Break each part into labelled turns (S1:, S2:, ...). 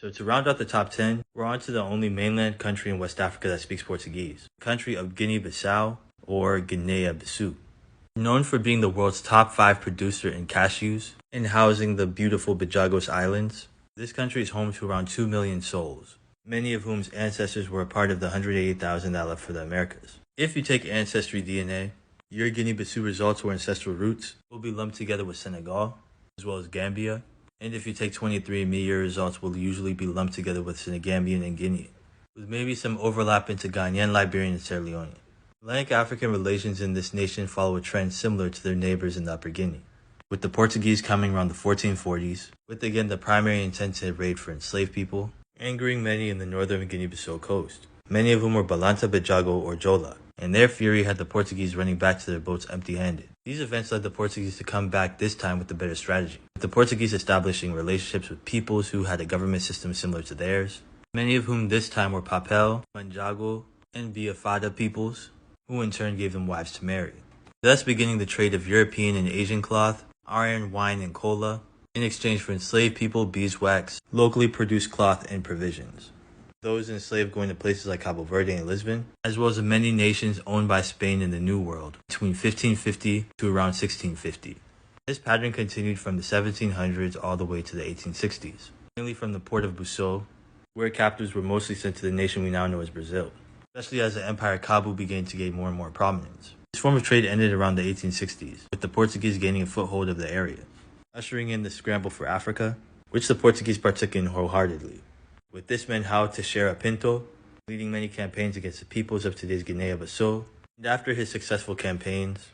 S1: So to round out the top 10, we're on to the only mainland country in West Africa that speaks Portuguese, the country of Guinea-Bissau or Guinea-Bissau. Known for being the world's top 5 producer in cashews and housing the beautiful Bajagos Islands, this country is home to around 2 million souls, many of whom's ancestors were a part of the 180,000 that left for the Americas. If you take Ancestry DNA, your Guinea-Bissau results or ancestral roots will be lumped together with Senegal, as well as Gambia, and if you take 23andMe, your results will usually be lumped together with Senegambian and Guinean, with maybe some overlap into Ghanaian, Liberian, and Sierra Leone. Atlantic-African relations in this nation follow a trend similar to their neighbors in the Upper Guinea, with the Portuguese coming around the 1440s, with again the primary intent to raid for enslaved people, angering many in the northern Guinea-Bissau coast, many of whom were Balanta Bajago or Jola, and their fury had the Portuguese running back to their boats empty-handed. These events led the Portuguese to come back this time with a better strategy, with the Portuguese establishing relationships with peoples who had a government system similar to theirs, many of whom this time were Papel, Manjago, and Biafada peoples, who in turn gave them wives to marry, thus beginning the trade of European and Asian cloth, iron, wine, and cola, in exchange for enslaved people, beeswax, locally produced cloth, and provisions. Those enslaved going to places like Cabo Verde and Lisbon, as well as many nations owned by Spain in the New World between 1550 to around 1650. This pattern continued from the 1700s all the way to the 1860s, mainly from the port of Bissau, where captives were mostly sent to the nation we now know as Brazil, especially as the Empire Cabo began to gain more and more prominence. This form of trade ended around the 1860s, with the Portuguese gaining a foothold of the area, ushering in the scramble for Africa, which the Portuguese partook in wholeheartedly. With this meant how to share a Pinto, leading many campaigns against the peoples of today's Guinea-Bissau, and after his successful campaigns,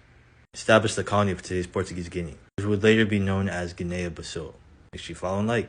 S1: established the colony of today's Portuguese Guinea, which would later be known as Guinea-Bissau. Make sure you follow and like.